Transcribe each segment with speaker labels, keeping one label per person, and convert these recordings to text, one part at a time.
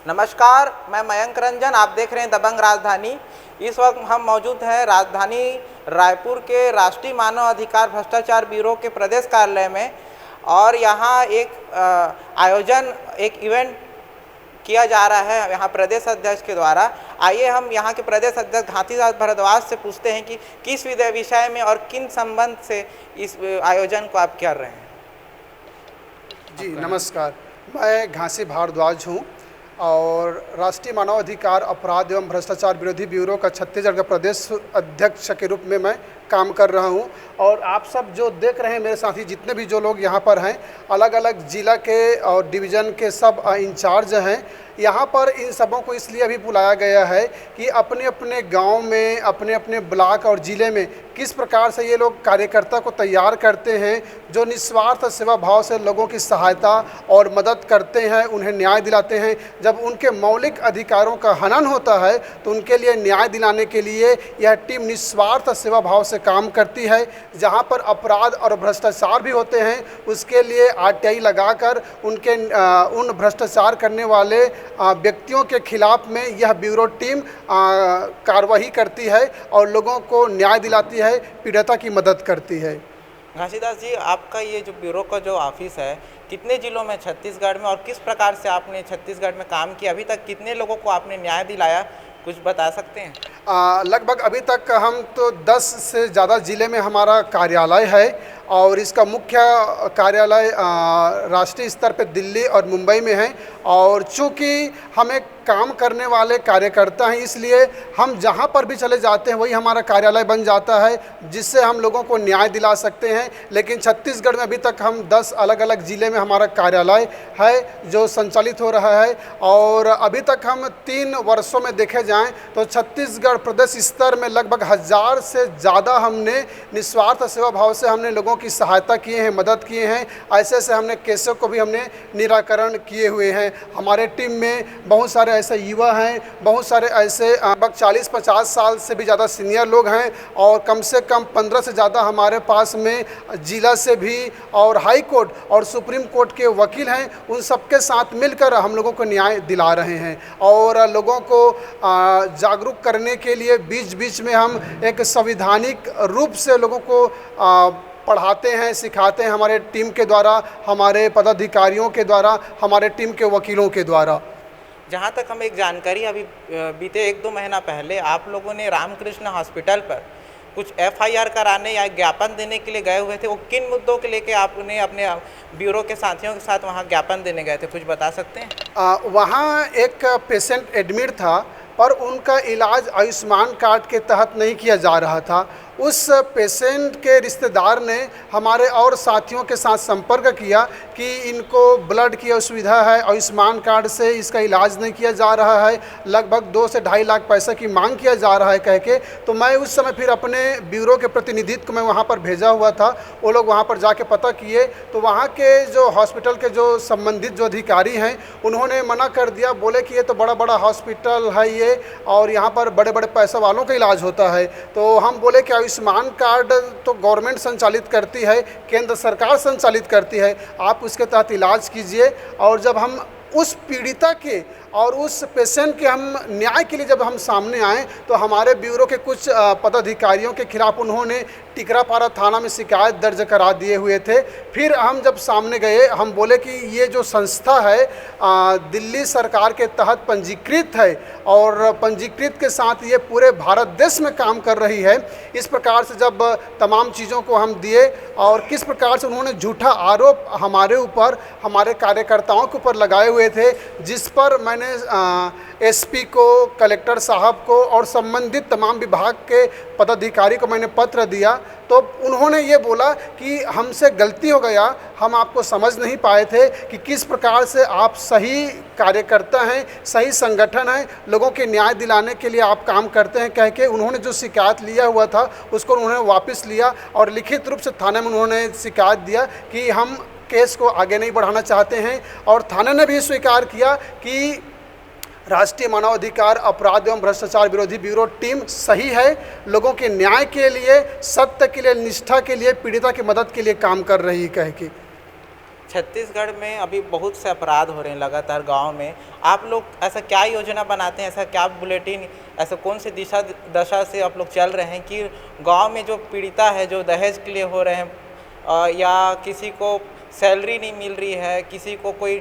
Speaker 1: नमस्कार, मैं मयंक रंजन। आप देख रहे हैं दबंग राजधानी। इस वक्त हम मौजूद हैं राजधानी रायपुर के राष्ट्रीय मानव अधिकार भ्रष्टाचार ब्यूरो के प्रदेश कार्यालय में और यहाँ एक इवेंट किया जा रहा है यहाँ प्रदेश अध्यक्ष के द्वारा। आइए हम यहाँ के प्रदेश अध्यक्ष घासीदास भारद्वाज से पूछते हैं कि किस विषय में और किन संबंध से इस आयोजन को आप कर रहे हैं।
Speaker 2: जी नमस्कार, मैं घासी भारद्वाज हूँ और राष्ट्रीय मानवाधिकार अपराध एवं भ्रष्टाचार विरोधी ब्यूरो का छत्तीसगढ़ का प्रदेश अध्यक्ष के रूप में मैं काम कर रहा हूं। और आप सब जो देख रहे हैं, मेरे साथी जितने भी जो लोग यहां पर हैं, अलग अलग जिला के और डिवीज़न के सब इंचार्ज हैं। यहाँ पर इन सबों को इसलिए अभी बुलाया गया है कि अपने अपने गांव में, अपने अपने ब्लॉक और ज़िले में किस प्रकार से ये लोग कार्यकर्ता को तैयार करते हैं जो निस्वार्थ सेवा भाव से लोगों की सहायता और मदद करते हैं, उन्हें न्याय दिलाते हैं। जब उनके मौलिक अधिकारों का हनन होता है तो उनके लिए न्याय दिलाने के लिए यह टीम निस्वार्थ सेवा भाव से काम करती है। जहाँ पर अपराध और भ्रष्टाचार भी होते हैं उसके लिए आरटीआई लगाकर उन भ्रष्टाचार करने वाले व्यक्तियों के खिलाफ में यह ब्यूरो टीम कार्रवाई करती है और लोगों को न्याय दिलाती है, पीड़िता की मदद करती है।
Speaker 1: घासीदास जी, आपका ये जो ब्यूरो का जो ऑफिस है कितने जिलों में छत्तीसगढ़ में, और किस प्रकार से आपने छत्तीसगढ़ में काम किया, अभी तक कितने लोगों को आपने न्याय दिलाया, कुछ बता सकते हैं?
Speaker 2: लगभग अभी तक हम तो 10 से ज़्यादा ज़िले में हमारा कार्यालय है और इसका मुख्य कार्यालय राष्ट्रीय स्तर पे दिल्ली और मुंबई में है। और चूँकि हमें काम करने वाले कार्यकर्ता हैं इसलिए हम जहाँ पर भी चले जाते हैं वही हमारा कार्यालय बन जाता है, जिससे हम लोगों को न्याय दिला सकते हैं। लेकिन छत्तीसगढ़ में अभी तक हम 10 अलग अलग ज़िले में हमारा कार्यालय है जो संचालित हो रहा है। और अभी तक हम 3 वर्षों में देखे जाएँ तो छत्तीसगढ़ प्रदेश स्तर में लगभग 1000 से ज़्यादा हमने निस्वार्थ सेवा भाव से हमने लोगों की सहायता किए हैं, मदद किए हैं। ऐसे हमने केसों को भी हमने निराकरण किए हुए हैं। हमारे टीम में बहुत सारे ऐसे युवा हैं, बहुत सारे ऐसे लगभग 40-50 साल से भी ज़्यादा सीनियर लोग हैं और कम से कम 15 से ज़्यादा हमारे पास में जिला से भी और हाई कोर्ट और सुप्रीम कोर्ट के वकील हैं। उन सबके साथ मिलकर हम लोगों को न्याय दिला रहे हैं और लोगों को जागरूक करने के लिए बीच बीच में हम एक संवैधानिक रूप से लोगों को पढ़ाते हैं, सिखाते हैं, हमारे टीम के द्वारा, हमारे पदाधिकारियों के द्वारा, हमारे टीम के वकीलों के द्वारा।
Speaker 1: जहाँ तक हमें एक जानकारी, अभी बीते 1-2 महीना पहले आप लोगों ने रामकृष्ण हॉस्पिटल पर कुछ FIR कराने या ज्ञापन देने के लिए गए हुए थे। वो किन मुद्दों के लेके आपने अपने ब्यूरो के साथियों के साथ वहाँ ज्ञापन देने गए थे, कुछ बता सकते हैं?
Speaker 2: वहाँ एक पेशेंट एडमिट था पर उनका इलाज आयुष्मान कार्ड के तहत नहीं किया जा रहा था। उस पेशेंट के रिश्तेदार ने हमारे और साथियों के साथ संपर्क किया कि इनको ब्लड की असुविधा है, आयुष्मान कार्ड से इसका इलाज नहीं किया जा रहा है, लगभग 2 से 2.5 लाख पैसे की मांग किया जा रहा है कह के। तो मैं उस समय फिर अपने ब्यूरो के प्रतिनिधित्व को मैं वहाँ पर भेजा हुआ था। वो लोग वहाँ पर जाके पता किए तो वहाँ के जो हॉस्पिटल के जो संबंधित जो अधिकारी हैं उन्होंने मना कर दिया, बोले कि ये तो बड़ा बड़ा हॉस्पिटल है ये और यहाँ पर बड़े बड़े पैसे वालों का इलाज होता है। तो हम बोले कि आयुष्मान कार्ड तो गवर्नमेंट संचालित करती है, केंद्र सरकार संचालित करती है, आप उसके तहत इलाज कीजिए। और जब हम उस पीड़िता के और उस पेशेंट के हम न्याय के लिए जब हम सामने आए तो हमारे ब्यूरो के कुछ पदाधिकारियों के खिलाफ उन्होंने टिकरापारा थाना में शिकायत दर्ज करा दिए हुए थे। फिर हम जब सामने गए, हम बोले कि ये जो संस्था है दिल्ली सरकार के तहत पंजीकृत है और पंजीकृत के साथ ये पूरे भारत देश में काम कर रही है। इस प्रकार से जब तमाम चीज़ों को हम दिए और किस प्रकार से उन्होंने झूठा आरोप हमारे ऊपर, हमारे कार्यकर्ताओं के ऊपर लगाए हुए थे, जिस पर मैंने SP को, कलेक्टर साहब को और संबंधित तमाम विभाग के पदाधिकारी को मैंने पत्र दिया। तो उन्होंने ये बोला कि हमसे गलती हो गया, हम आपको समझ नहीं पाए थे कि किस प्रकार से आप सही कार्यकर्ता हैं, सही संगठन है, लोगों के न्याय दिलाने के लिए आप काम करते हैं कह के उन्होंने जो शिकायत लिया हुआ था उसको उन्होंने वापस लिया और लिखित रूप से थाने में उन्होंने शिकायत दिया कि हम केस को आगे नहीं बढ़ाना चाहते हैं। और थाने ने भी स्वीकार किया कि राष्ट्रीय मानवाधिकार अपराध एवं भ्रष्टाचार विरोधी ब्यूरो टीम सही है, लोगों के न्याय के लिए, सत्य के लिए, निष्ठा के लिए, पीड़िता की मदद के लिए काम कर रही है कह के।
Speaker 1: छत्तीसगढ़ में अभी बहुत से अपराध हो रहे हैं लगातार गांव में। आप लोग ऐसा क्या योजना बनाते हैं, ऐसा क्या बुलेटिन, ऐसा कौन सी दशा से आप लोग चल रहे हैं कि गांव में जो पीड़िता है, जो दहेज के लिए हो रहे हैं या किसी को सैलरी नहीं मिल रही है, किसी को कोई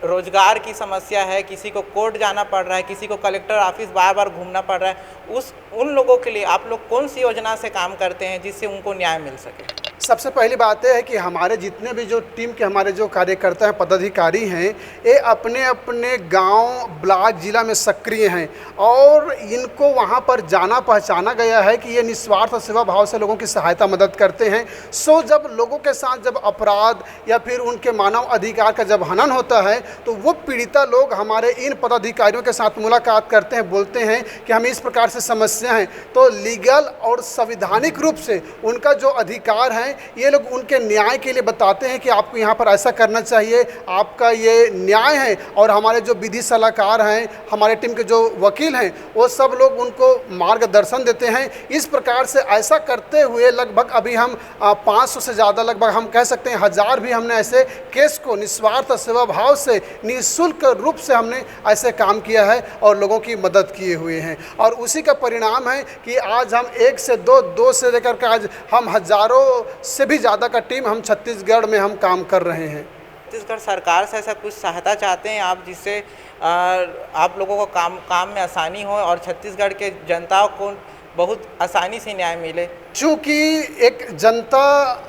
Speaker 1: रोजगार की समस्या है, किसी को कोर्ट जाना पड़ रहा है, किसी को कलेक्टर ऑफिस बार बार घूमना पड़ रहा है, उन लोगों के लिए आप लोग कौन सी योजना से काम करते हैं जिससे उनको न्याय मिल सके?
Speaker 2: सबसे पहली बात यह है कि हमारे जितने भी जो टीम के हमारे जो कार्यकर्ता हैं, पदाधिकारी हैं, ये अपने अपने गांव, ब्लॉक, जिला में सक्रिय हैं और इनको वहां पर जाना पहचाना गया है कि ये निस्वार्थ सेवा भाव से लोगों की सहायता मदद करते हैं। सो जब लोगों के साथ जब अपराध या फिर उनके मानव अधिकार का जब हनन होता है तो वो पीड़िता लोग हमारे इन पदाधिकारियों के साथ मुलाकात करते हैं, बोलते हैं कि हमें इस प्रकार से समस्या है। तो लीगल और संवैधानिक रूप से उनका जो अधिकार है ये लोग उनके न्याय के लिए बताते हैं कि आपको यहाँ पर ऐसा करना चाहिए, आपका ये न्याय है। और हमारे जो विधि सलाहकार हैं, हमारे टीम के जो वकील हैं, वो सब लोग उनको मार्गदर्शन देते हैं। इस प्रकार से ऐसा करते हुए लगभग अभी हम 500 से ज़्यादा, लगभग हम कह सकते हैं 1000 भी हमने ऐसे केस को निस्वार्थ सेवा भाव से निःशुल्क रूप से हमने ऐसे काम किया है और लोगों की मदद किए हुए हैं। और उसी का परिणाम है कि आज हम 1 से 2 से लेकर के आज हम हज़ारों से भी ज़्यादा का टीम हम छत्तीसगढ़ में हम काम कर रहे हैं।
Speaker 1: छत्तीसगढ़ सरकार से ऐसा कुछ सहायता चाहते हैं आप जिससे आप लोगों को काम में आसानी हो और छत्तीसगढ़ के जनता को बहुत आसानी से न्याय मिले? चूँकि
Speaker 2: एक जनता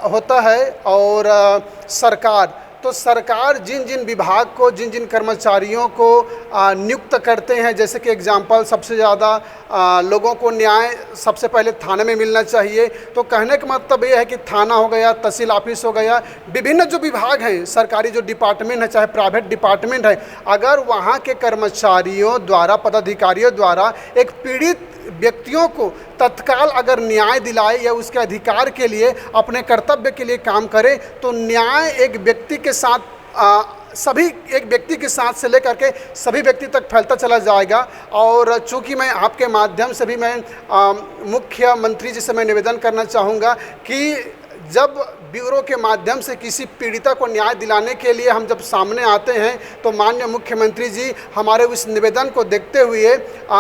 Speaker 2: होता है और सरकार, तो सरकार जिन जिन विभाग को, जिन जिन कर्मचारियों को नियुक्त करते हैं, जैसे कि एग्जाम्पल सबसे ज़्यादा लोगों को न्याय सबसे पहले थाने में मिलना चाहिए। तो कहने का मतलब ये है कि थाना हो गया, तहसील ऑफिस हो गया, विभिन्न जो विभाग हैं, सरकारी जो डिपार्टमेंट है, चाहे प्राइवेट डिपार्टमेंट है, अगर वहाँ के कर्मचारियों द्वारा, पदाधिकारियों द्वारा एक पीड़ित व्यक्तियों को तत्काल अगर न्याय दिलाए या उसके अधिकार के लिए, अपने कर्तव्य के लिए काम करे, तो न्याय एक व्यक्ति के साथ सभी, एक व्यक्ति के साथ से लेकर के सभी व्यक्ति तक फैलता चला जाएगा। और चूँकि मैं आपके माध्यम से भी मैं मुख्यमंत्री जी से मैं निवेदन करना चाहूँगा कि जब ब्यूरो के माध्यम से किसी पीड़िता को न्याय दिलाने के लिए हम जब सामने आते हैं तो माननीय मुख्यमंत्री जी हमारे उस निवेदन को देखते हुए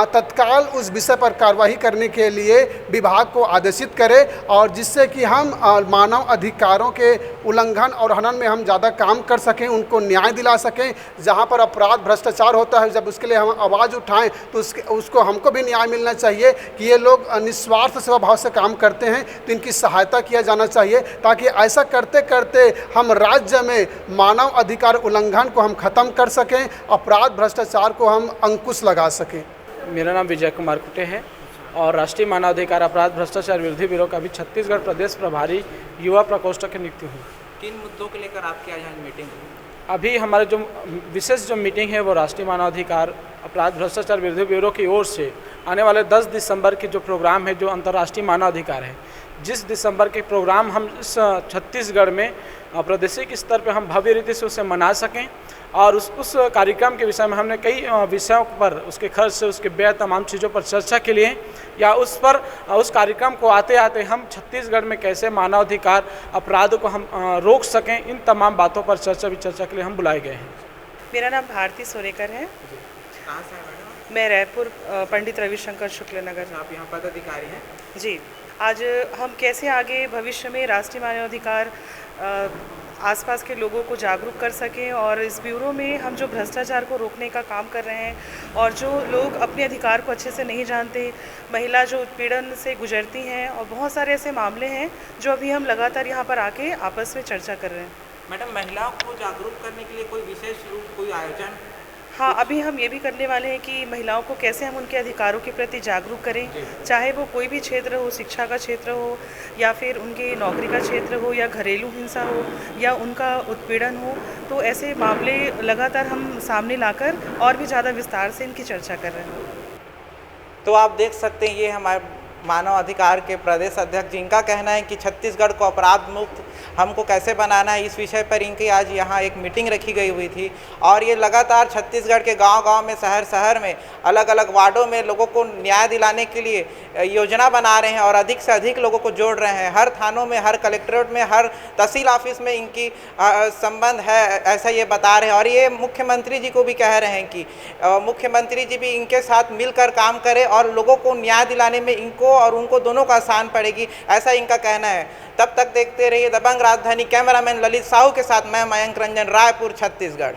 Speaker 2: तत्काल उस विषय पर कार्रवाई करने के लिए विभाग को आदेशित करें और जिससे कि हम मानव अधिकारों के उल्लंघन और हनन में हम ज़्यादा काम कर सकें, उनको न्याय दिला सकें। जहाँ पर अपराध, भ्रष्टाचार होता है, जब उसके लिए हम आवाज़ उठाएं तो उसको हमको भी न्याय मिलना चाहिए कि ये लोग निस्वार्थ सेवा भाव से काम करते हैं, तो इनकी सहायता किया जाना चाहिए ताकि ऐसा करते करते हम राज्य में मानव अधिकार उल्लंघन को हम ख़त्म कर सकें, अपराध भ्रष्टाचार को हम अंकुश लगा सकें।
Speaker 3: मेरा नाम विजय कुमार कुटे है और राष्ट्रीय मानवाधिकार अपराध भ्रष्टाचार विरोधी ब्यूरो का भी छत्तीसगढ़ प्रदेश प्रभारी युवा प्रकोष्ठ की नियुक्ति हुई।
Speaker 1: किन मुद्दों को लेकर आपकी आज मीटिंग हुई?
Speaker 3: अभी हमारे जो विशेष जो मीटिंग है वो राष्ट्रीय मानवाधिकार अपराध भ्रष्टाचार विरोधी ब्यूरो की ओर से आने वाले 10 दिसंबर की जो प्रोग्राम है, जो अंतर्राष्ट्रीय मानवाधिकार है, जिस दिसंबर के प्रोग्राम हम इस छत्तीसगढ़ में प्रादेशिक स्तर पर हम भव्य रीति से उसे मना सकें और उस कार्यक्रम के विषय में हमने कई विषयों पर, उसके खर्च से उसके व्यय, तमाम चीज़ों पर चर्चा के लिए या उस कार्यक्रम को आते आते हम छत्तीसगढ़ में कैसे मानवाधिकार अपराध को हम रोक सकें, इन तमाम बातों पर चर्चा के लिए हम बुलाए गए हैं।
Speaker 4: मेरा नाम भारती सोरेकर है।
Speaker 1: कहाँ से हैं मैडम?
Speaker 4: मैं रायपुर पंडित रविशंकर शुक्ल नगर।
Speaker 1: आप यहाँ पदाधिकारी हैं?
Speaker 4: जी। आज हम कैसे आगे भविष्य में राष्ट्रीय मानवाधिकार आसपास के लोगों को जागरूक कर सकें और इस ब्यूरो में हम जो भ्रष्टाचार को रोकने का काम कर रहे हैं और जो लोग अपने अधिकार को अच्छे से नहीं जानते, महिला जो उत्पीड़न से गुजरती हैं और बहुत सारे ऐसे मामले हैं जो अभी हम लगातार यहाँ पर आके आपस में चर्चा कर रहे हैं।
Speaker 1: मैडम, महिलाओं को जागरूक करने के लिए कोई विशेष रूप, कोई आयोजन?
Speaker 4: हाँ, अभी हम ये भी करने वाले हैं कि महिलाओं को कैसे हम उनके अधिकारों के प्रति जागरूक करें, चाहे वो कोई भी क्षेत्र हो, शिक्षा का क्षेत्र हो या फिर उनके नौकरी का क्षेत्र हो या घरेलू हिंसा हो या उनका उत्पीड़न हो। तो ऐसे मामले लगातार हम सामने लाकर और भी ज़्यादा विस्तार से इनकी चर्चा कर रहे हैं।
Speaker 1: तो आप देख सकते हैं ये हमारे मानव अधिकार के प्रदेश अध्यक्ष, जिनका कहना है कि छत्तीसगढ़ को अपराध मुक्त हमको कैसे बनाना है, इस विषय पर इनकी आज यहाँ एक मीटिंग रखी गई हुई थी। और ये लगातार छत्तीसगढ़ के गांव-गांव में, शहर में, अलग अलग वार्डों में लोगों को न्याय दिलाने के लिए योजना बना रहे हैं और अधिक से अधिक लोगों को जोड़ रहे हैं। हर थानों में, हर कलेक्ट्रेट में, हर तहसील ऑफिस में इनकी संबंध है, ऐसा ये बता रहे हैं। और ये मुख्यमंत्री जी को भी कह रहे हैं कि मुख्यमंत्री जी भी इनके साथ मिलकर काम करें और लोगों को न्याय दिलाने में इनको और उनको दोनों को आसान पड़ेगी, ऐसा इनका कहना है। तब तक देखते रहिए दबंग राजधानी। कैमरामैन ललित साहू के साथ मैं मयंक रंजन, रायपुर, छत्तीसगढ़।